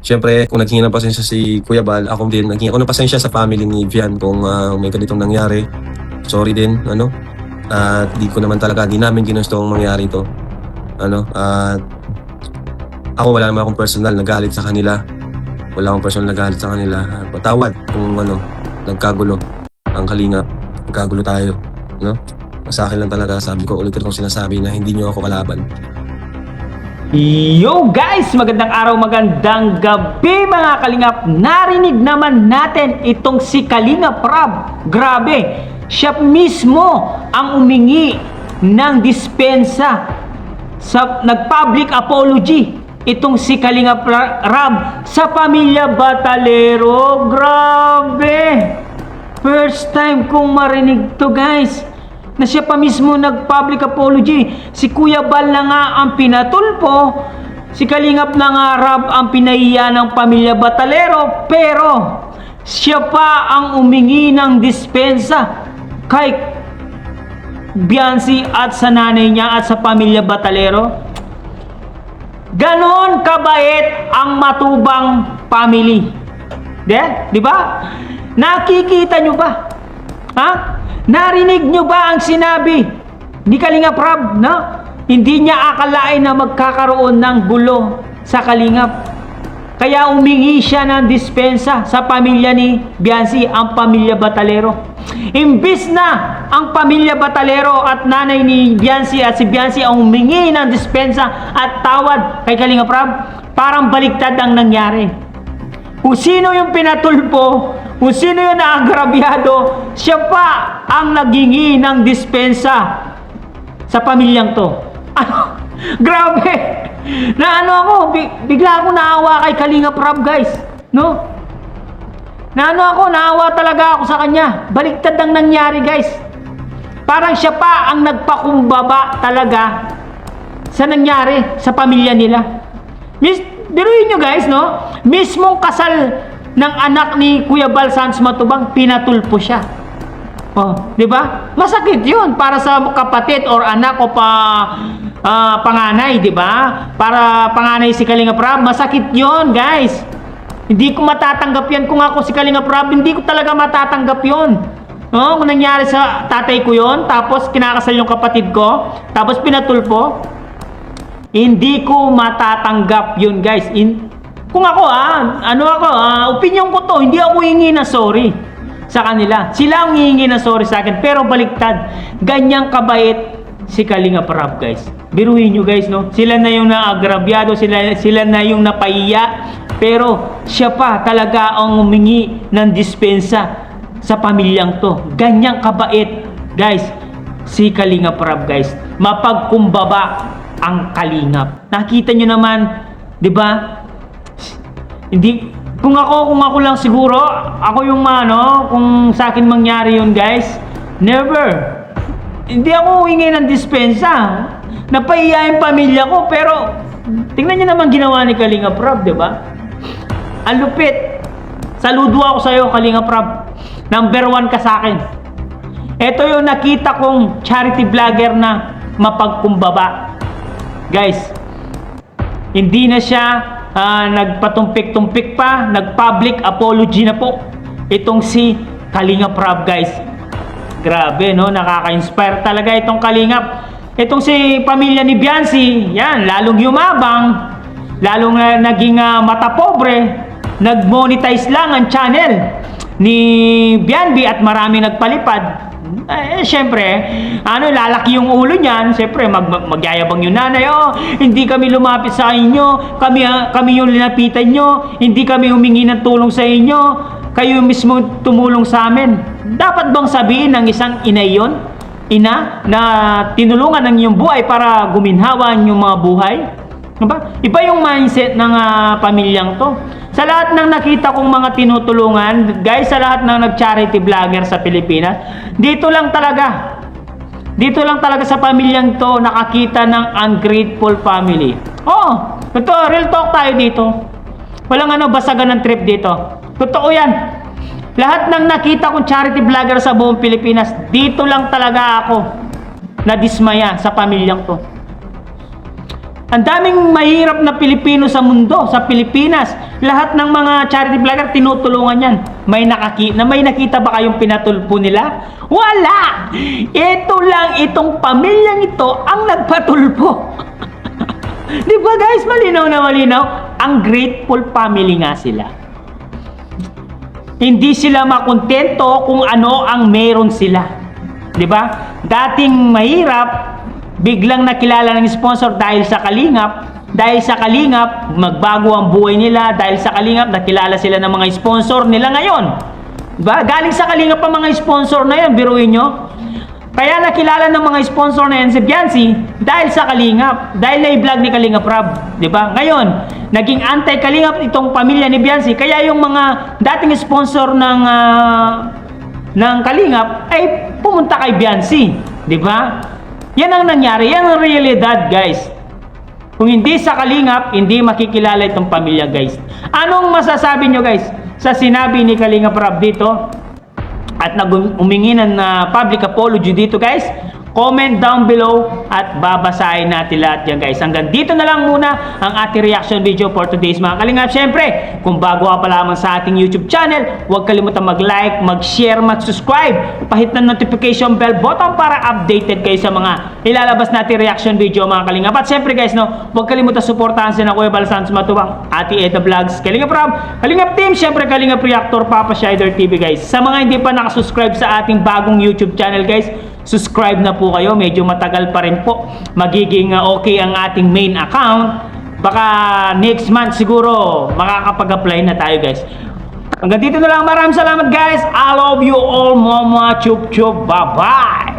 Siyempre, kung naghingi ng pasensya si Kuya Bal, ako din, naghingi ako ng pasensya sa family ni Vian kung may ganitong nangyari. Sorry din, ano? At di namin ginusto ang mangyari ito. Ano? At ako wala naman akong personal na galit sa kanila. Wala akong personal na galit sa kanila. Patawad kung nagkagulo ang Kalingap. Nagkagulo tayo, no? Sa akin lang talaga, sabi ko, ulit kong sinasabi na hindi nyo ako kalaban. Yo guys! Magandang araw, magandang gabi mga Kalingap. Narinig naman natin itong si Kalingap Rab. Grabe, siya mismo ang umingi ng dispensa sa nag-public apology. Itong si Kalingap Rab sa pamilya Batalero. Grabe! First time kong marinig to guys, na siya pa mismo nag-public apology. Si Kuya Bal na nga ang pinatulpo, si Kalingap na nga Rab ang pinahiya ng pamilya Batalero, pero siya pa ang umingi ng dispensa kay Biancy at sa nanay niya at sa pamilya Batalero. Ganon kabait ang Matubang family. Di ba? Nakikita nyo ba? Ha? Narinig nyo ba ang sinabi ni Kalingap Rab, no? Hindi niya akalain na magkakaroon ng gulo sa Kalingap. Kaya umingi siya ng dispensa sa pamilya ni Biancy, ang pamilya Batalero. Imbis na ang pamilya Batalero at nanay ni Biancy at si Biancy ang humingi ng dispensa at tawad kay Kalingap Rab, parang baliktad ang nangyari. Kung sino yung pinatulpo, kung sino yung naagrabyado, siya pa ang naghingi ng dispensa sa pamilyang to. Ano? Grabe! Na ako, bigla ako naawa kay Kalingap Rab guys. No? Naawa talaga ako sa kanya. Baliktad ang nangyari guys. Parang siya pa ang nagpakumbaba talaga sa nangyari sa pamilya nila. Biruin nyo guys, no? Mismong kasal ng anak ni Kuya Bal Santos Matubang, pinatulpo siya. Oh, di ba? Masakit 'yun para sa kapatid or anak o panganay, di ba? Para panganay si Kalingap Rab, masakit 'yun, guys. Hindi ko matatanggap 'yan kung ako si Kalingap Rab, hindi ko talaga matatanggap 'yun. No, kung nangyari sa tatay ko 'yon, tapos kinakasal yung kapatid ko, tapos pinatulpo, hindi ko matatanggap 'yun, guys. Kung ako opinion ko 'to, hindi ako hingi na sorry sa kanila. Sila ang hihingi na sorry sa akin, pero baliktad. Ganyang kabait si Kalingap Rab, guys. Biruin nyo guys, no? Sila na yung naagrabyado, sila na yung napaiya, pero siya pa talaga ang humingi ng dispensa sa pamilyang to. Ganyang kabait, guys, si Kalingap Rab, guys. Mapagkumbaba ang Kalingap. Nakita nyo naman, di ba? Kung ako lang siguro, ako yung kung sa akin mangyari yun guys, never. Hindi ako humingi ng dispensa. Napahiya yung pamilya ko, pero tingnan niyo naman ginawa ni Kalingap Rab, di ba? Ang lupit. Saludo ako sa iyo, Kalingap Rab. Number 1 ka sa akin. Ito yung nakita kong charity vlogger na mapagkumbaba. Guys, hindi na siya nagpatumpik-tumpik pa, nag-public apology na po itong si Kalingap Rab, guys. Grabe, no? Nakaka-inspire talaga itong Kalingap. Itong si pamilya ni Biancy, yan, lalong yumabang, lalong naging mata pobre, nag-monetize lang ang channel ni Bianby at marami nagpalipad. Siyempre, lalaki yung ulo niyan. Siyempre, magyayabang yung nanay. Hindi kami lumapit sa inyo. Kami yung linapitan nyo. Hindi kami humingi ng tulong sa inyo. Kayo mismo tumulong sa amin. Dapat bang sabihin ng isang ina yon? Ina na tinulungan ng iyong buhay para guminhawa ang iyong mga buhay? Iba yung mindset ng pamilyang to. Sa lahat ng nakita kong mga tinutulungan, guys, sa lahat ng nag-charity vlogger sa Pilipinas, dito lang talaga sa pamilyang to nakakita ng ungrateful family. Totoo, real talk tayo dito. Walang basagan ng trip dito. Totoo yan. Lahat ng nakita kong charity vlogger sa buong Pilipinas, dito lang talaga ako nadismaya sa pamilyang to. Ang daming mahirap na Pilipino sa mundo, sa Pilipinas. Lahat ng mga charity vlogger tinutulungan yan. May nakita ba kayong pinatulpo nila? Wala! Ito lang, itong pamilyang ito ang nagpatulpo. Di ba guys, malinaw na malinaw? Ang grateful family nga sila. Hindi sila makontento kung ano ang meron sila. Di ba? Dating mahirap, biglang nakilala ng sponsor dahil sa Kalingap. Dahil sa Kalingap, magbago ang buhay nila. Dahil sa Kalingap, nakilala sila ng mga sponsor nila ngayon. Diba? Galing sa Kalingap ang mga sponsor na yan, biruin nyo. Kaya nakilala ng mga sponsor na yan si Biancy dahil sa Kalingap. Dahil na-vlog ni Kalingap Rob. Diba? Ngayon, naging anti-Kalingap itong pamilya ni Biancy. Kaya yung mga dating sponsor ng Kalingap ay pumunta kay Biancy. Diba? Yan ang nangyari. Yan ang realidad, guys. Kung hindi sa Kalingap, hindi makikilala itong pamilya, guys. Anong masasabi nyo, guys, sa sinabi ni Kalingap Rob dito? At umingi ng public apology dito, guys. Comment down below at babasahin natin lahat yan, guys. Hanggang dito na lang muna ang ating reaction video for today's mga Kalingap. Siyempre, kung bago ka pa lamang sa ating YouTube channel, huwag kalimutan mag-like, mag-share, mag-subscribe. Pahit ng notification bell button para updated kayo sa mga ilalabas natin reaction video mga Kalingap. At siyempre guys, no, huwag kalimutan suportahan si Kuya Bal Santos Matubang, Ate Eda Vlogs, Kalingap Rob, Kalingap Team, siyempre Kalingap Reactor, Papa Shider TV, guys. Sa mga hindi pa nakasubscribe sa ating bagong YouTube channel, guys, subscribe na po kayo. Medyo matagal pa rin po magiging okay ang ating main account. Baka next month siguro makakapag-apply na tayo, guys. Hanggang dito na lang. Maraming salamat, guys. I love you all, mama. Chup chup. Bye bye.